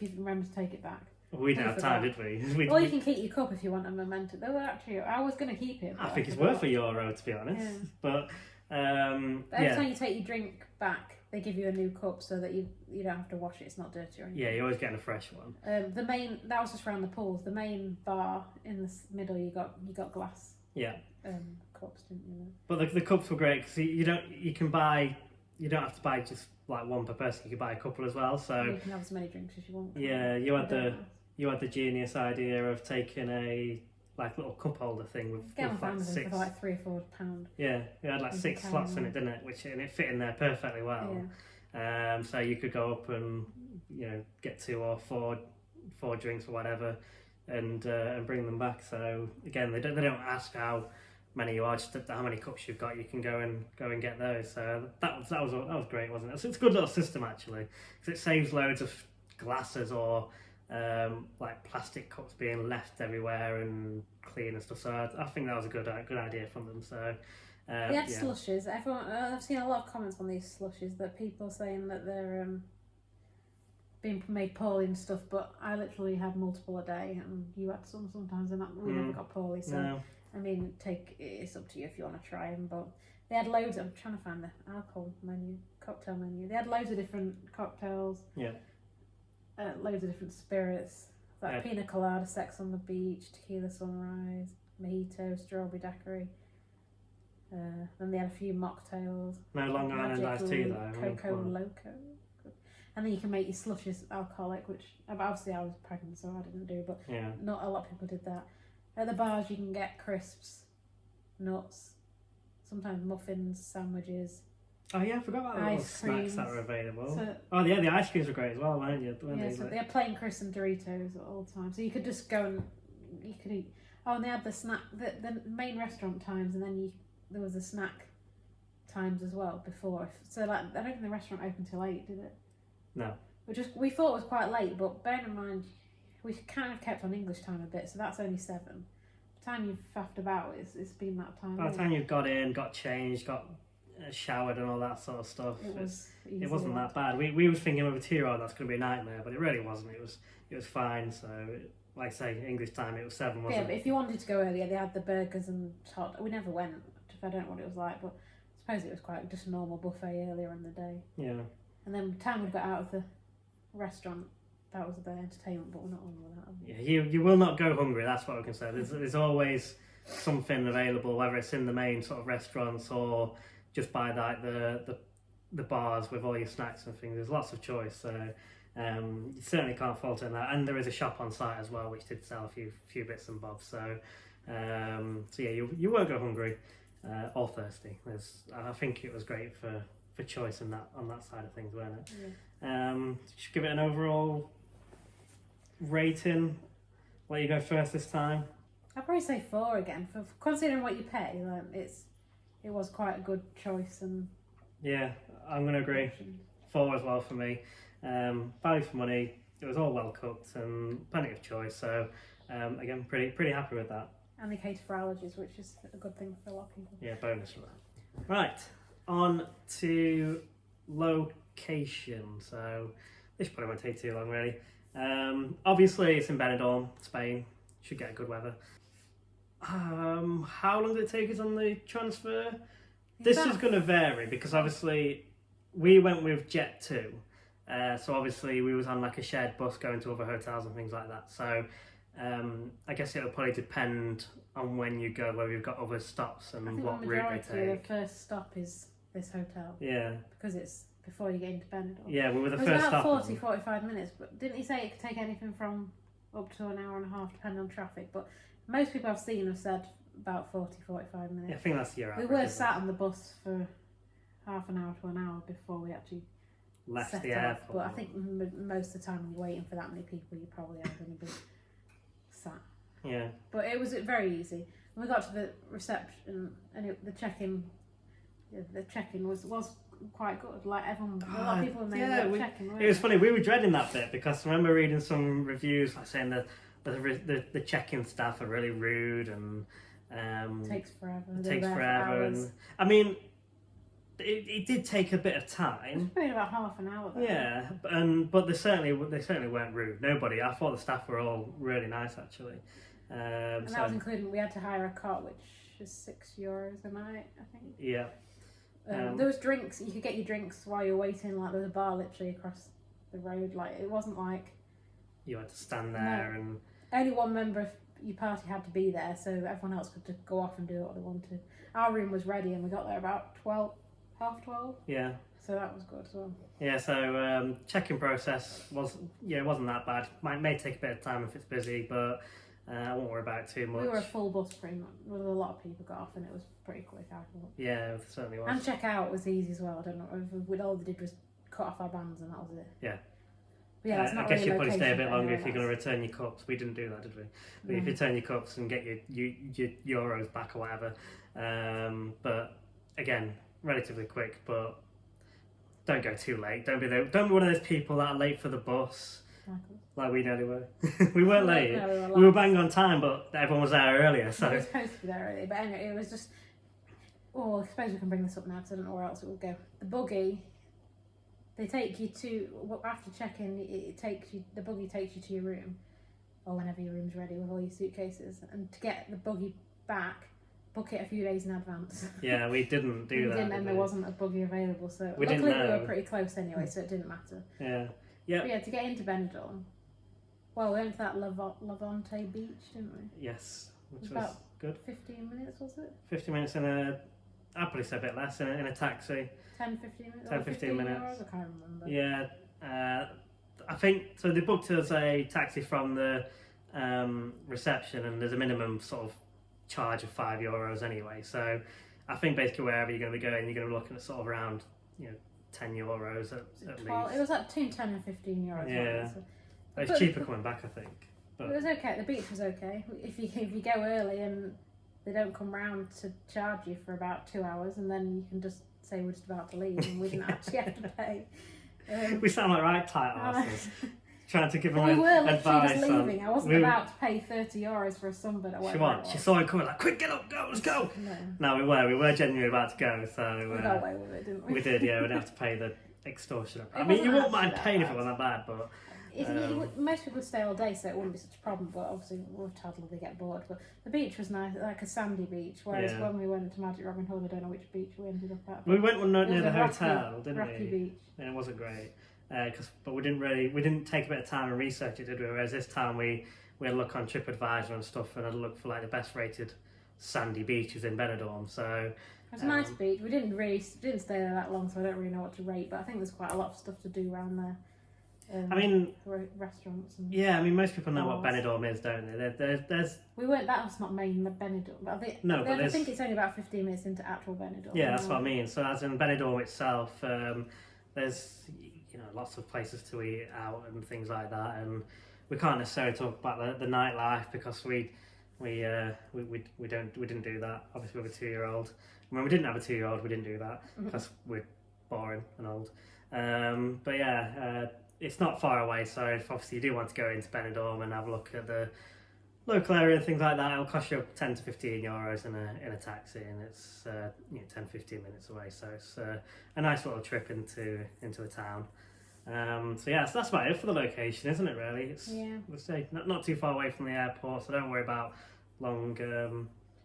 you remember to take it back. We didn't have time, did we? Or you can keep your cup if you want a memento. They were actually, I was going to keep it. I think it's worth a euro, to be honest. Yeah. But every time you take your drink back, they give you a new cup so that you don't have to wash it. It's not dirty or anything. Yeah, you're always getting a fresh one. That was just around the pools. The main bar in the middle, you got glass. Yeah. Cups, didn't you? But the cups were great because you don't have to buy just like one per person. You can buy a couple as well. So you can have as many drinks as you want. Yeah, you had the genius idea of taking a little cup holder thing with like six. For like £3 or £4. Yeah, it had like 6 slots in it, didn't it? And it fit in there perfectly well. Yeah. So you could go up and get 2 or 4 drinks or whatever, and bring them back. So again, they don't ask how many you are, just how many cups you've got. You can go and get those. So that was great, wasn't it? So it's a good little system actually, because it saves loads of glasses or like plastic cups being left everywhere and clean and stuff. So I think that was a good idea from them. So they had slushes. I've seen a lot of comments on these slushes that people are saying that they're being made poorly and stuff, but I literally had multiple a day, and you had some sometimes, and we never got poorly. So no. I mean, it's up to you if you want to try them. But they had loads. I'm trying to find the cocktail menu. They had loads of different cocktails. Yeah. Loads of different spirits, like pina colada, sex on the beach, tequila sunrise, mojito, strawberry daiquiri. Then they had a few mocktails. No Long Island iced tea though. Coco Loco. And then you can make your slushes alcoholic, which obviously I was pregnant, so I didn't do. But not a lot of people did that. At the bars, you can get crisps, nuts, sometimes muffins, sandwiches. Oh yeah, I forgot about the little snacks that were available. So, the ice creams were great as well, weren't you? So they had plain crisps and Doritos all the time. So you could just go and you could eat. Oh, and they had the snack, the main restaurant times, and then there was the snack times as well before. So like, I don't think the restaurant opened till 8, did it? No. We thought it was quite late, but bearing in mind, we kind of kept on English time a bit, so that's only 7. By the time you've faffed about, it's been that time. By the time you've got in, got changed, got showered and all that sort of stuff, it wasn't that bad. We were thinking with a 2-year-old that's going to be a nightmare, but it really wasn't. It was fine. So like I say, English time it was 7, wasn't it? Yeah, but if you wanted to go earlier, they had the burgers and hot. We never went. I don't know what it was like, but I suppose it was quite just a normal buffet earlier in the day. Yeah. And then by the time we got out of the restaurant, that was the entertainment, but we're not on with that. Yeah, you will not go hungry. That's what I can say. There's always something available, whether it's in the main sort of restaurants or just by like the bars with all your snacks and things. There's lots of choice, so you certainly can't fault it in that. And there is a shop on site as well, which did sell a few bits and bobs. So yeah, you won't go hungry or thirsty. I think it was great for choice on that side of things, weren't it? Yeah. Should give it an overall rating. Let you go first this time. I'd probably say 4 again, for considering what you pay. It was quite a good choice, and yeah, I'm going to agree. 4 as well for me. Value for money. It was all well cooked and plenty of choice. So again, pretty happy with that. And they cater for allergies, which is a good thing for a lot of people. Yeah, bonus for that. Right, on to location. So this probably won't take too long, really. Obviously, it's in Benidorm, Spain. Should get good weather. How long did it take us on the transfer? This is going to vary because obviously we went with Jet 2. So obviously we was on like a shared bus going to other hotels and things like that. So I guess it'll probably depend on when you go, whether you've got other stops and what route they take. The first stop is this hotel. Yeah. Because it's before you get into Benidorm. Yeah, we were the first first stop. It stop. was about 45 minutes, but didn't he say it could take anything from up to an hour and a half, depending on traffic. But most people I've seen have said about 40-45 minutes. Yeah, I think that's your average. We were sat on the bus for half an hour to an hour before we actually left set the off. airport. But I think most of the time when you're waiting for that many people, you probably are going to be sat. Yeah. But it was very easy. When we got to the reception and the check-in, the check-in was quite good. Like everyone, a lot of people were checking. It was funny. We were dreading that bit because I remember reading some reviews like saying that the check-in staff are really rude and takes forever. And I mean, it did take a bit of time. It was probably about half an hour. Though. Yeah, but they certainly weren't rude. Nobody. I thought the staff were all really nice actually. And that was including we had to hire a cot, which is €6 a night, I think. Yeah. There was drinks. You could get your drinks while you're waiting. Like there was a bar literally across the road. Like it wasn't like you had to stand there and only one member of your party had to be there, so everyone else could just go off and do what they wanted. Our room was ready, and we got there about 12:30. Yeah. So that was good as well. Yeah. So check-in process wasn't that bad. May take a bit of time if it's busy, but I won't worry about it too much. We were a full bus pretty much. With a lot of people got off, and it was pretty quick. I thought. Yeah, it certainly was. And check out was easy as well. I don't know. All they did was cut off our bands, and that was it. Yeah. But yeah, that's not I guess really you'll probably stay a bit longer if anywhere you're going to return your cups. We didn't do that, did we? But No. if you return your cups and get your euros back or whatever, but again, relatively quick. But don't go too late. Don't be one of those people that are late for the bus. Like we nearly were. We weren't late. No, we were bang on time, but everyone was there earlier. So we were supposed to be there early, but anyway, it was just. Oh, I suppose we can bring this up now because I don't know where else it would go. The buggy. They take you to after check-in. The buggy takes you to your room, or whenever your room's ready with all your suitcases. And to get the buggy back, book it a few days in advance. Yeah, we didn't do that. And there wasn't a buggy available, so we luckily didn't know. we were pretty close anyway, so it didn't matter. Yeah. Yeah. But yeah, to get into Benidorm. Well, we went to that Levante beach, didn't we? Yes, which was about good. 15 minutes, was it? 50 minutes I'd probably say a bit less in a taxi. 10, 15 minutes? 10, 15 minutes. Hours? I can't remember. Yeah. I think, so they booked us a taxi from the reception, and there's a minimum sort of charge of €5 anyway. So I think basically wherever you're going to be going, you're going to be looking at sort of around, €10 at least. It was like between 10 and €15. Yeah. So. It's cheaper coming back, I think. But it was okay. The beach was okay. If you go early and they don't come round to charge you for about 2 hours, and then you can just say we're just about to leave, and we didn't actually have to pay. We sound like right tight asses. Trying to give them we were literally advice. Just leaving. I wasn't about to pay €30 for a sunbed or whatever. She saw it coming like, quick, get up, go, let's go. No, we were genuinely about to go. So we got away with it, didn't we? We did, yeah. We'd have to pay the extortion. I mean, you wouldn't mind paying if it wasn't that bad, but. Most people stay all day, so it wouldn't be such a problem. But obviously, with toddlers, they get bored. But the beach was nice, like a sandy beach. Whereas when we went to Magic Robin Hood, I don't know which beach we ended up at. We went near the hotel, didn't we? Rocky beach. And it wasn't great. But we didn't take a bit of time and research it, did we? Whereas this time we had a look on TripAdvisor and stuff, and had a look for like the best rated sandy beaches in Benidorm. So it was a nice beach. We didn't stay there that long, so I don't really know what to rate. But I think there's quite a lot of stuff to do around there. Restaurants. And most people know what Benidorm is, don't they? There's. We weren't. That's not main Benidorm. But I think it's only about 15 minutes into actual Benidorm. Yeah, that's what I mean. So as in Benidorm itself, there's lots of places to eat out and things like that, and we can't necessarily talk about the nightlife because we didn't do that. Obviously, we have a 2-year-old. When we didn't have a 2-year-old, we didn't do that because we're boring and old. But yeah. It's not far away, so if obviously you do want to go into Benidorm and have a look at the local area and things like that, it'll cost you 10 to €15 in a taxi, and it's 10-15 minutes away, so it's a nice little trip into the town. So that's about it for the location, isn't it? Really, it's let's say not too far away from the airport, so don't worry about long.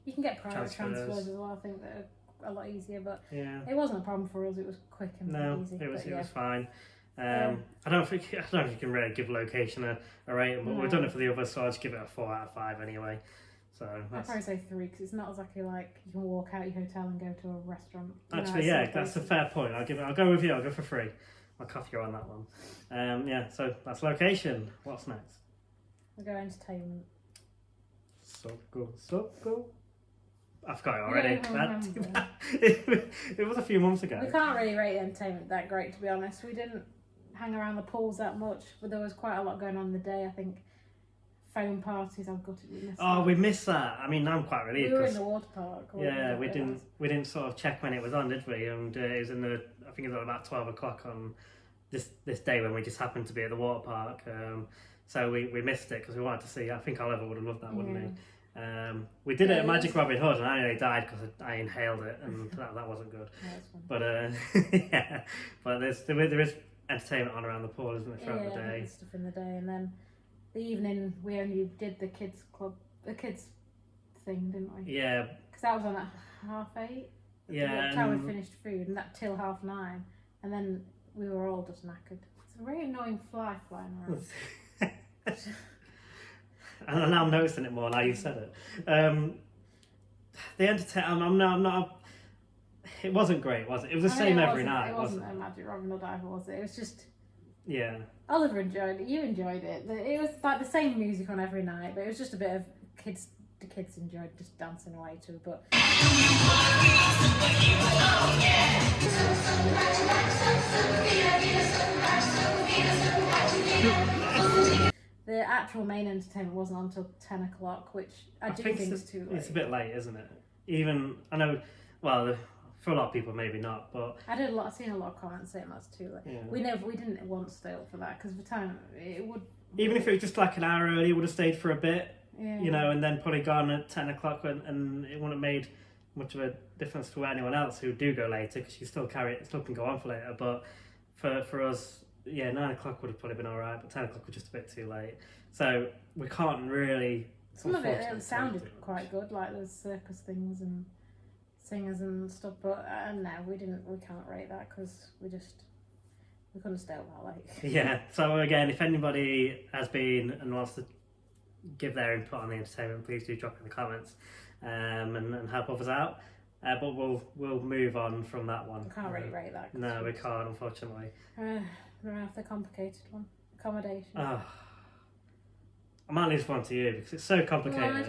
You can get private transfers as well. I think that are a lot easier, but it wasn't a problem for us. It was quick and easy. It was fine. I don't think you can really give location a rating, but we've done it for the others, so I'll just give it a 4 out of 5 anyway. So I'd probably say 3 because it's not exactly like you can walk out your hotel and go to a restaurant. Actually, that's a fair point. I'll go with you. I'll go for 3. I'll cuff you on that one. So that's location. What's next? We go entertainment. Suck. I forgot it already. Yeah, It was a few months ago. We can't really rate entertainment that great, to be honest. We didn't hang around the pools that much, but there was quite a lot going on in the day. I think foam parties, I've got to miss. Oh, we missed that. I mean, I'm quite relieved. We were in the water park. Yeah, we didn't sort of check when it was on, did we? And it was I think it was about 12 o'clock on this day when we just happened to be at the water park. So we missed it because we wanted to see. I think Oliver would have loved that, wouldn't he? We did it at Magic Robin Hood, and I nearly died because I inhaled it, and that wasn't good. But yeah, but there is entertainment on around the pool, isn't there, throughout the day? Stuff in the day, and then the evening we only did the kids thing, didn't we? Yeah. Because that was on at 8:30. Yeah. That's how we finished food, and that till 9:30, and then we were all just knackered. It's a very annoying fly flying around. And now I'm noticing it more now you said it. The entertainment, I'm not. It wasn't great, was it? It was the same every night. It wasn't a Magic Robin Hood either, was it? It was just. Yeah. Oliver enjoyed it. You enjoyed it. It was like the same music on every night, but it was just a bit of kids. The kids enjoyed just dancing away to it, but. The actual main entertainment wasn't until 10 o'clock, which I do think is too late. It's a bit late, isn't it? Even, I know, well, for a lot of people maybe not, but... I've seen a lot of comments saying that's too late. Yeah. We didn't want to stay up for that, because the time, it would... Even if it was just like an hour early, it would have stayed for a bit, yeah. You know, and then probably gone at 10 o'clock, and it wouldn't have made much of a difference to anyone else who do go later, because you still can go on for later, but for us... Yeah, 9 o'clock would have probably been alright, but 10 o'clock was just a bit too late. So we can't really... Some of it sounded quite good, like there's circus things and singers and stuff, but no, we can't rate that because we couldn't stay up that late. Yeah, so again, if anybody has been and wants to give their input on the entertainment, please do drop in the comments and help others out. But we'll move on from that one. We can't really rate that. No, we can't, unfortunately. We're off the complicated one. Accommodation. Oh. I might leave this one to you because it's so complicated. Well,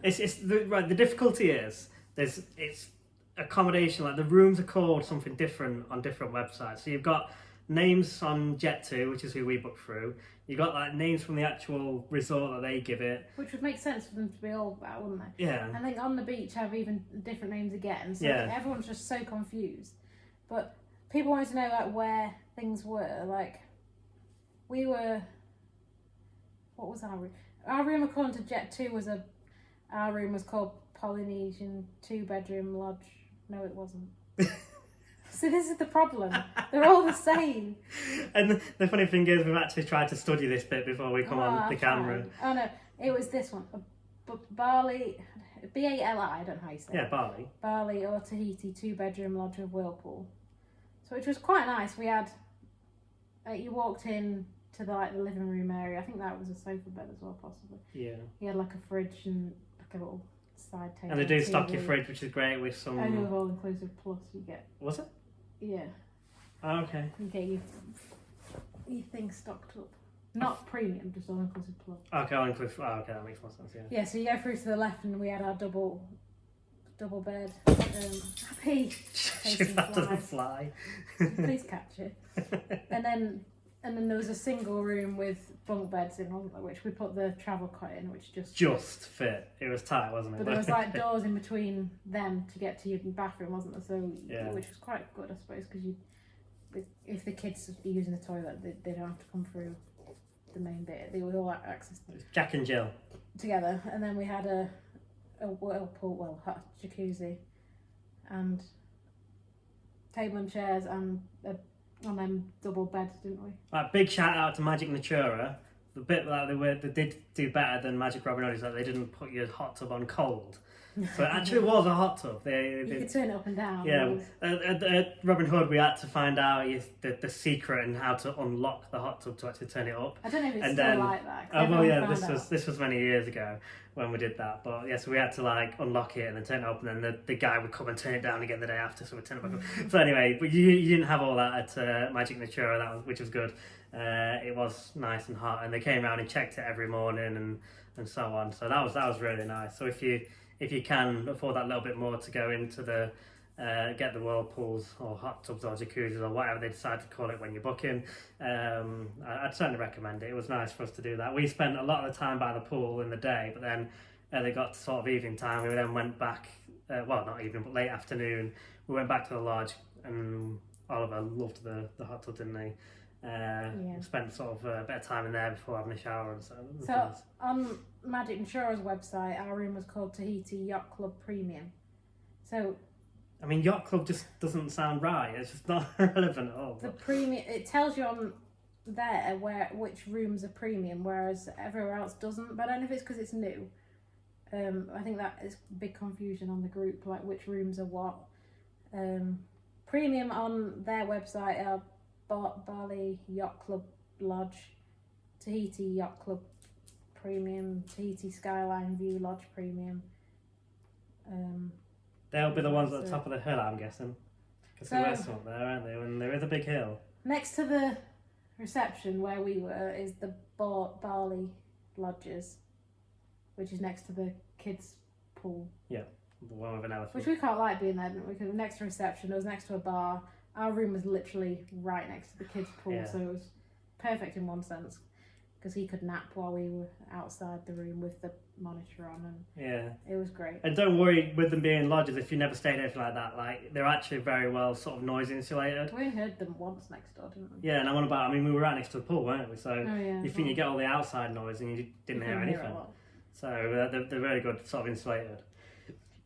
I don't know. The difficulty is it's accommodation, like the rooms are called something different on different websites. So you've got names on Jet2, which is who we book through. You've got like names from the actual resort that they give it. Which would make sense for them to be all that, wouldn't they? Yeah. I think on the beach have even different names again. So everyone's just so confused. But people wanted to know like where things were. Like we were. What was our room? Our room according to Jet2 our room was called Polynesian 2-bedroom lodge. No, it wasn't. So this is the problem. They're all the same. And the funny thing is, we've actually tried to study this bit before we come on the camera. Oh no, it was this one. Bali, Bali. I don't know how you say it. Yeah, Bali. Bali or Tahiti 2-bedroom lodge with whirlpool. So which was quite nice. We had. You walked in to the living room area. I think that was a sofa bed as well, possibly. Yeah. You had like a fridge and like a little side table. And they do stock your fridge, which is great with some. Only with all inclusive plus you get. Was it? Yeah. Oh, okay. You get your things stocked up. Not premium, just all inclusive plus. Okay, all inclusive. Oh, okay, that makes more sense. Yeah. Yeah. So you go through to the left, and we had our double bed. Happy. That doesn't fly. Please catch it. And then there was a single room with bunk beds in, wasn't there, which we put the travel cot in, which just fit. It was tight, wasn't it? But there was like doors in between them to get to your bathroom, wasn't there? So which was quite good, I suppose, because if the kids are using the toilet, they don't have to come through the main bit. They would all have access. Jack and Jill together, and then we had a whirlpool, jacuzzi, and table and chairs, and on them double beds, didn't we? Like, big shout out to Magic Natura. The bit that they did do better than Magic Robin Hood is that they didn't put your hot tub on cold. So it actually was a hot tub. You could turn it up and down. Yeah, at Robin Hood we had to find out the secret and how to unlock the hot tub to actually turn it up. I don't know if it's still like that. Oh well, yeah, this was many years ago when we did that. But yeah, so we had to like unlock it and then turn it up, and then the guy would come and turn it down again the day after, so we turn it back up. So anyway, but you didn't have all that at Magic Natura, which was good. It was nice and hot, and they came around and checked it every morning and so on. So that was really nice. So if you can afford that little bit more to go into the get the whirlpools or hot tubs or jacuzzis or whatever they decide to call it when you're booking, I'd certainly recommend it. It was nice for us to do that. We spent a lot of the time by the pool in the day, but then they got to sort of evening time. We then went back, well, not evening, but late afternoon. We went back to the lodge, and Oliver loved the hot tub, didn't he? Spent sort of a bit of time in there before having a shower and so. So on Magic Natura's website, our room was called Tahiti Yacht Club Premium. So, I mean, Yacht Club just doesn't sound right. It's just not relevant at all. The premium, it tells you on there which rooms are premium, whereas everywhere else doesn't. But I don't know if it's because it's new. I think that is big confusion on the group, like which rooms are what. Premium on their website are Bali Yacht Club Lodge, Tahiti Yacht Club Premium, Tahiti Skyline View Lodge Premium. They'll be the ones at the top of the hill, I'm guessing. Because there is some up there, aren't they? When there is a big hill. Next to the reception where we were is the Bali Lodges, which is next to the kids' pool. Yeah, the one with an elephant. Which we quite like being there, didn't we? Because next to reception, it was next to a bar. Our room was literally right next to the kids' pool, so it was perfect in one sense, because he could nap while we were outside the room with the monitor on, and it was great. And don't worry with them being lodges if you never stayed anything like that. Like, they're actually very well sort of noise insulated. We heard them once next door, didn't we? Yeah, and I mean, we were right next to the pool, weren't we? So you think you get all the outside noise and you didn't hear anything. So they're very good, sort of insulated.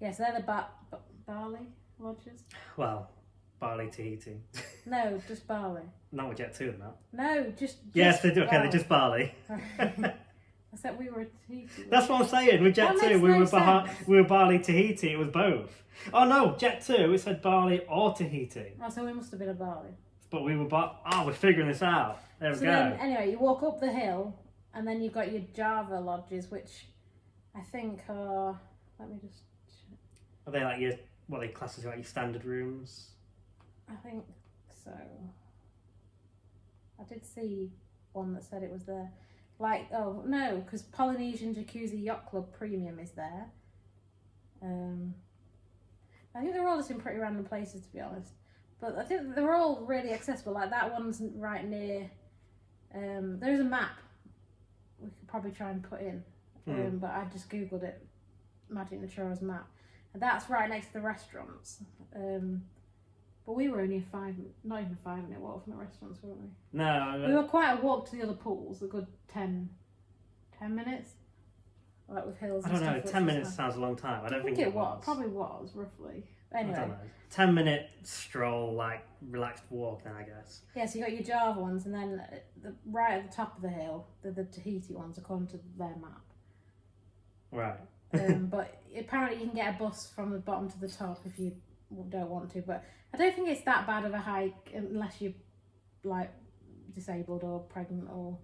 Yeah, so they're the Bali lodges. Well, Bali Tahiti. No, just Bali. Not with Jet 2 and that. No, just yes, they do. Okay, they're just Bali. Except we were at Tahiti. That's what I'm saying. With Jet 2, we were Bali Tahiti. It was both. Oh no, Jet 2, it said Bali or Tahiti. Oh, so we must have been at Bali. But we were we're figuring this out. There we go. Then, anyway, you walk up the hill, and then you've got your Java lodges, which I think are. Let me just check. Are they like what they class as like your standard rooms? I think so. I did see one that said it was there. Like, oh no, because Polynesian Jacuzzi Yacht Club Premium is there. I think they're all just in pretty random places, to be honest. But I think they're all really accessible. Like that one's right near. There's a map we could probably try and put in, but I just googled it, Magic Natura's map, and that's right next to the restaurants. But we were only not even a 5-minute walk from the restaurants, weren't we? No. We were quite a walk to the other pools, a good 10 minutes. Like with hills and I don't know, 10 minutes nice. Sounds a long time. I don't think it was. Probably was, roughly. Anyway. I don't know. 10-minute stroll, like, relaxed walk then, I guess. Yeah, so you got your Java ones, and then right at the top of the hill, the Tahiti ones, according to their map. Right. But apparently you can get a bus from the bottom to the top if you don't want to, but I don't think it's that bad of a hike unless you're like disabled or pregnant or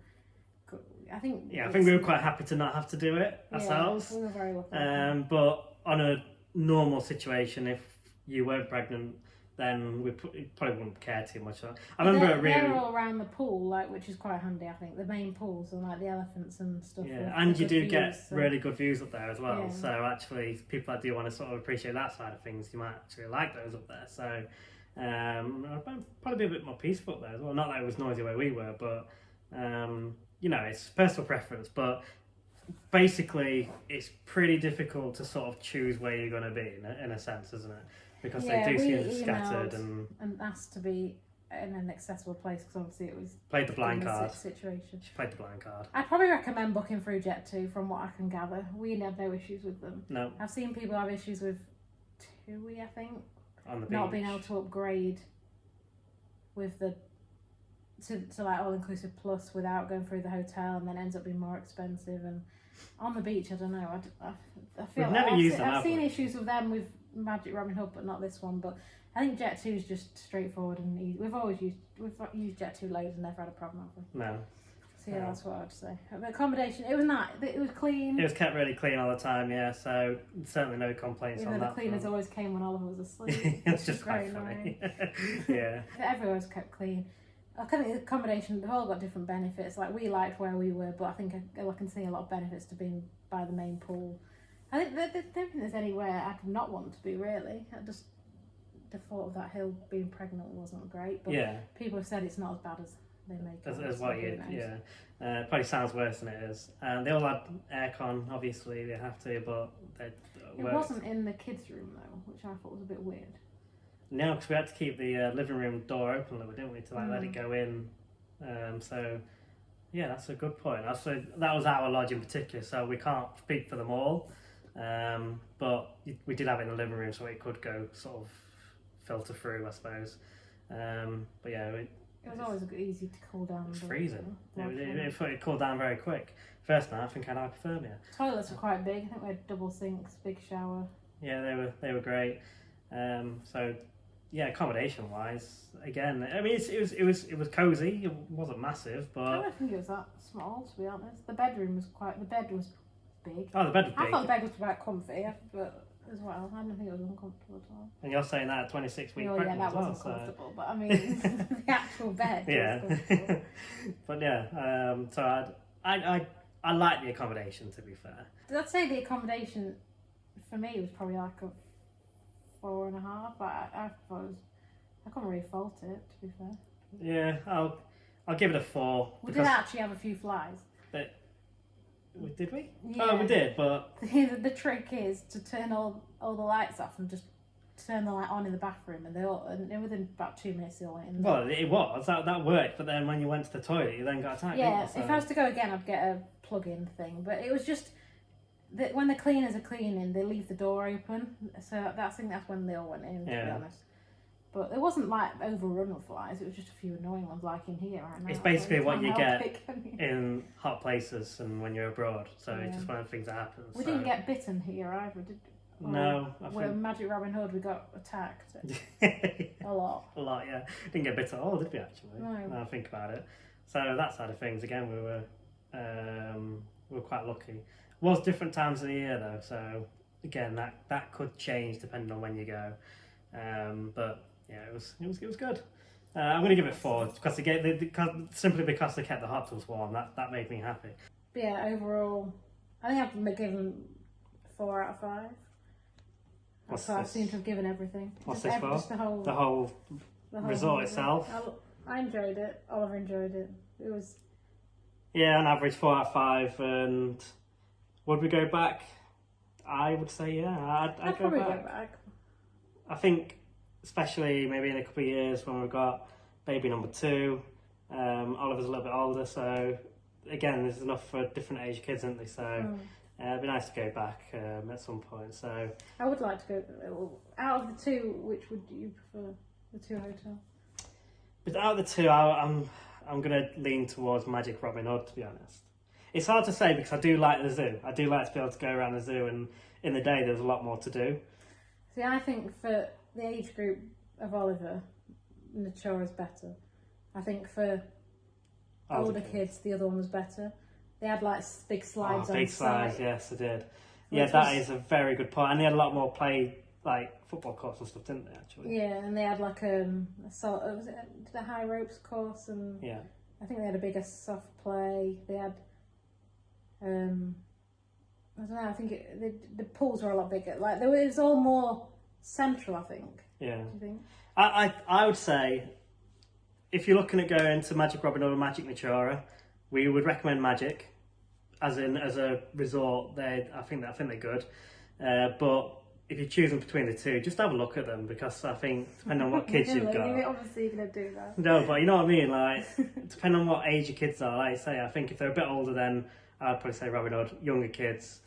I think we were quite happy to not have to do it ourselves. We were very lucky. But on a normal situation, if you weren't pregnant, then we probably wouldn't care too much. I remember they're all around the pool, like, which is quite handy. I think the main pools and like the elephants and stuff. Yeah, and you do get really good views up there as well. Yeah. So actually, people that do want to sort of appreciate that side of things, you might actually like those up there. So probably be a bit more peaceful up there as well. Not that it was noisy where we were, but it's personal preference. But basically, it's pretty difficult to sort of choose where you're going to be in a sense, isn't it? Because they do seem scattered and asked to be in an accessible place because obviously it was played the blind card situation. She played the blind card. I'd probably recommend booking through Jet2 from what I can gather. We had no issues with them. No. I've seen people have issues with TUI, I think, on the beach. Not being able to upgrade with the to like all inclusive plus without going through the hotel, and then ends up being more expensive. And On the beach, I don't know. I feel We've never used them. I've seen issues with them with Magic Robin Hood, but not this one. But I think Jet 2 is just straightforward and easy. We've used Jet 2 loads and never had a problem, have we? No. So yeah, that's what I'd say. The accommodation, it was nice. It was clean. It was kept really clean all the time, yeah. So certainly no complaints on that. The cleaners always came when Oliver was asleep. It's just quite funny. Yeah. Everywhere was kept clean. I think the accommodation, they've all got different benefits. Like, we liked where we were, but I think I can see a lot of benefits to being by the main pool. I think I don't think there's anywhere I'd not want to be, really. The thought of that hill being pregnant wasn't great, but people have said it's not as bad as they make it. As what you, probably sounds worse than it is. And they all had aircon, obviously, they have to, but it wasn't in the kids' room, though, which I thought was a bit weird. No, because we had to keep the living room door open a little, didn't we, to let it go in. So, yeah, that's a good point. Also, that was our lodge in particular, so we can't speak for them all. But we did have it in the living room, so it could go sort of filter through, I suppose. But yeah, it was always easy to cool down. It was freezing. It cooled down very quick. First night, I think I had hypothermia. Toilets were quite big. I think we had double sinks, big shower. Yeah, they were great. So yeah, accommodation wise, again, I mean it was cozy. It wasn't massive, but I don't think it was that small, to be honest. The bed was big. Oh, the bed was big. I thought the bed was quite comfy, but as well, I don't think it was uncomfortable at all. And you're saying that at 26 weeks pregnant that wasn't comfortable, but I mean the actual bed. Yeah. Was comfortable. But yeah, so I like the accommodation, to be fair. I'd say the accommodation for me was probably like a 4.5. I couldn't really fault it, to be fair. Yeah, I'll give it a 4. We did actually have a few flies. Did we? Yeah. Oh, we did, but the trick is to turn all the lights off and just turn the light on in the bathroom, and within about 2 minutes they all went in. Well, it was that worked, but then when you went to the toilet, you then got attacked. Yeah, so if I was to go again, I'd get a plug-in thing, but it was just that when the cleaners are cleaning, they leave the door open, so I think that's when they all went in. To be honest. But it wasn't like overrun with flies, it was just a few annoying ones like in here right now. It's basically what you get in hot places and when you're abroad, so it's just one of the things that happens. We didn't get bitten here either, did we? No. With Magic Robin Hood we got attacked. A lot. A lot, yeah. Didn't get bitten at all, did we actually? No. Now I think about it. So that side of things, again, we were quite lucky. Was different times of the year though, so again that could change depending on when you go. But yeah, it was good. I'm going to give it 4 because simply because they kept the hot tubs warm. That made me happy. But yeah, overall, I think I've given 4 out of 5. I seem to have given everything. What's this for? Just the whole resort itself. I enjoyed it. Oliver enjoyed it. It was. Yeah, on average 4 out of 5. And would we go back? I would say yeah. I'd probably go back. I think. Especially maybe in a couple of years when we've got baby number 2. Oliver's a little bit older, so again, there's enough for different age kids, isn't there? So it'd be nice to go back at some point. So I would like to go. Out of the 2, which would you prefer? The 2 hotel. But out of the 2, I'm going to lean towards Magic Robin Hood, to be honest. It's hard to say because I do like the zoo. I do like to be able to go around the zoo, and in the day there's a lot more to do. See, I think for the age group of Oliver, Natura is better. I think for older kids, the other one was better. They had like big slides on the side. Yes, they did. Yeah, that is a very good point. And they had a lot more play, like football courts and stuff, didn't they? Actually. Yeah, and they had like was it the high ropes course, and yeah, I think they had a bigger soft play. They had, I don't know. I think the pools were a lot bigger. Like it was all more central, I think. Yeah. Do you think? I would say, if you're looking at going to Magic Robin or Magic Natura, we would recommend Magic, as a resort. I think they're good. But if you're choosing between the 2, just have a look at them, because I think depending on what kids you've got. Obviously, you're gonna do that. No, but you know what I mean. Like depending on what age your kids are. Like I say, I think if they're a bit older, then I'd probably say Robin Hood. Younger kids.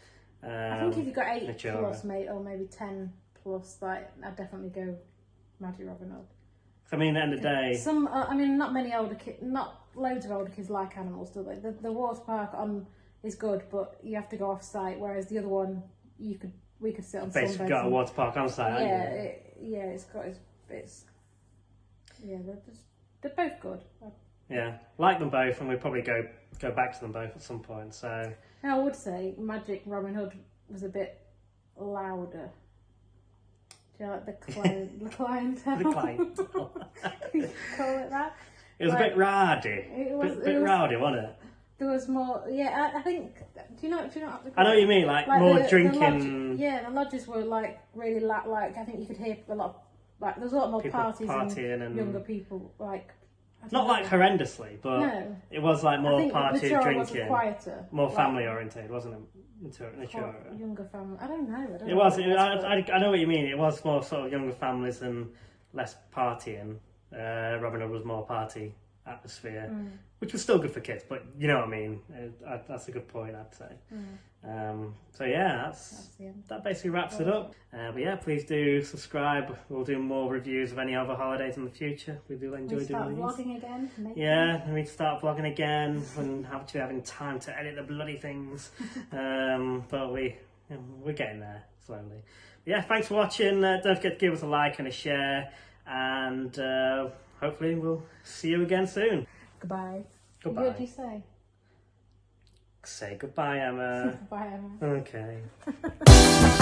I think if you've got 8 Natura. plus, mate, or maybe 10 plus, like I'd definitely go Magic Robin Hood. I mean, at the end of the day, not many older kids, not loads of older kids like animals, do they? The water park on is good, but you have to go off site. Whereas the other one, we could sit on basically sunbeds got a and- water park on site. haven't you? They're both good. Yeah, like them both, and we'll probably go back to them both at some point. So I would say Magic Robin Hood was a bit louder. Do you know, like the clientele? the client, You call it that? it was a bit rowdy. It was Rowdy, wasn't it? There was more. Yeah, I think. Do you know? I know what you mean. Like more drinking. The lodges were like really like. I think you could hear a lot of, like there was a lot more People parties partying and younger people like. Not like horrendously, but No. it was like more party Natura was drinking, quieter, more like, family oriented, wasn't it? Natura. Younger family. I don't know. It was. I know what you mean. It was more sort of younger families and less partying. Robin Hood was more party atmosphere, which was still good for kids. But you know what I mean. That's a good point, I'd say. So yeah, that basically wraps it up. But yeah, please do subscribe. We'll do more reviews of any other holidays in the future. We do enjoy doing these. Vlogging again. Yeah, we need to start vlogging again and actually having time to edit the bloody things. But we're getting there slowly. Yeah, thanks for watching. Don't forget to give us a like and a share, and hopefully we'll see you again soon. Goodbye. Goodbye. What did you say? Say goodbye, Emma. Bye, Emma. Okay.